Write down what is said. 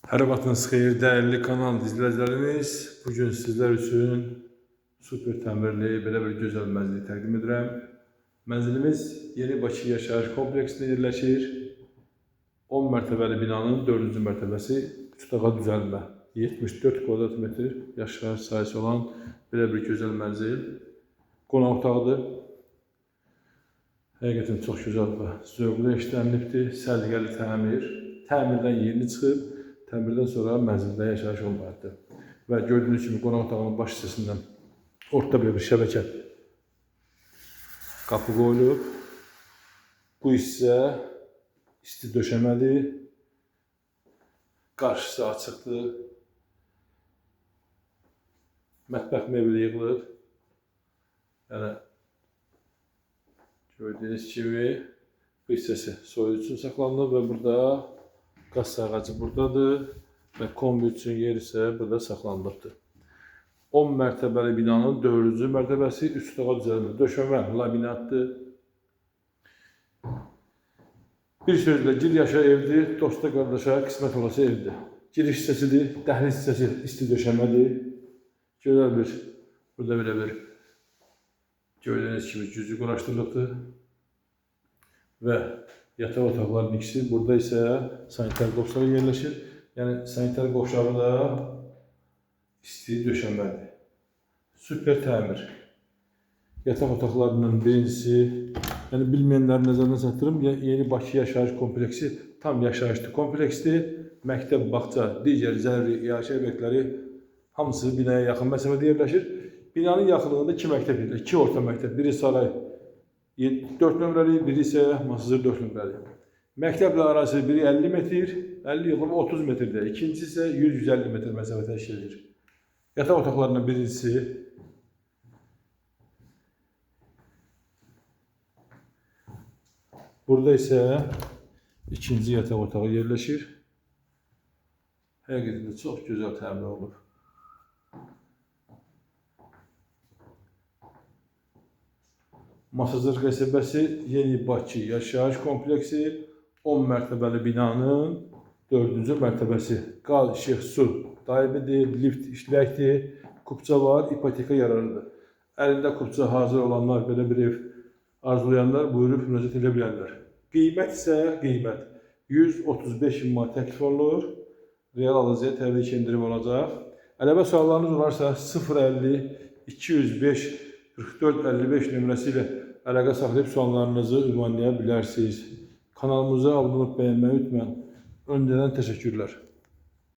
Hər vaxtınız xeyir, dəyərli kanal izləyicilərimiz. Bugün sizlər üçün super təmirli belə bir gözəl mənzili təqdim edirəm. Mənzilimiz Yeni Bakı yaşayış kompleksində yerləşir. 10 mərtəbəli binanın 4-cü mərtəbəsi 3 otağa düzəlmə. 74 kvadrat metr yaşayış sahəsi olan belə bir gözəl mənzil. Qonaq otağıdır. Həqiqətən çox gözəl və zövqlə işlənilibdir. Səliqəli təmir. Təmirdən yeni çıxıb. Təmirdən sonra mənzildə yaşayış olmalıdır. Və gördüyünüz kimi qonaq otağının baş hissəsindən ortada bir şəbəkə qapı qoyulub. Bu hissə isti döşəməli, qarşısı açıqdır. Mətbəx mebeli yığılır. Yəni gördüyünüz kimi bu hissəsi soyucu üçün saxlanılır və burada qaz sayğacı buradadır və kombi üçün yer isə burada saxlanılıbdır. 10 mərtəbəli binanın 4-cü mərtəbəsi 3 otağa düzəlmə. Döşəmə laminatdır. Bir sözlə gir yaşa evdir, dosta qardaşa qismət olası evdir. Giriş hissəsidir, dəhliz hissəsi isti döşəmədir. Gözəl bir, burada belə bir gördüyünüz kimi güclü quraşdırılıbdır. Və yataq otaqlarının ikisi, burada isə sanitar qovşağı yerləşir. Yəni sanitar qovşağı da isti döşəmədir. Super təmir. Yataq otaqlarının birincisi, yəni bilməyənləri nəzərdən çatdırım, Yeni Bakı yaşayış kompleksi tam yaşayışlı kompleksdir. Məktəb, bağça, digər zəruri yaşayış obyektləri hamısı binaya yaxın məsafədə yerləşir. Binanın yaxınlığında 2 məktəb yerləşir, 2 orta məktəb, biri saray 4 nömrəli, biri isə Masazır 4 nömrəli. Məktəblə arası biri 50 metr, 50 yox, 30 metrdə. İkincisi isə 100-150 metr məsafə təşkil edir. Yataq otaqlarından birincisi burada isə ikinci yataq otağı yerləşir. Həqiqətən də çox gözəl təmin olunub. Masazır qəsəbəsi Yeni Bakı yaşayış kompleksi 10 mərtəbəli binanın 4-cü mərtəbəsi. Qaz, işıq, su daimidir, lift işləkdir, kupça var, ipoteka yararıdır. Əlində kupça hazır olanlar, belə bir ev arzulayanlar buyurub müraciət edə bilərlər. Qiymət isə 135 min manat təklif olunur. Real alıcıya təbii ki indirim olacaq. Əlavə suallarınız olarsa 050 205 44 55 nömrəsi ilə əlaqə saxlayıb suallarınızı ünvanlaya bilərsiniz. Kanalımıza abunə olub bəyənməyi unutmayın. Öncədən təşəkkürlər.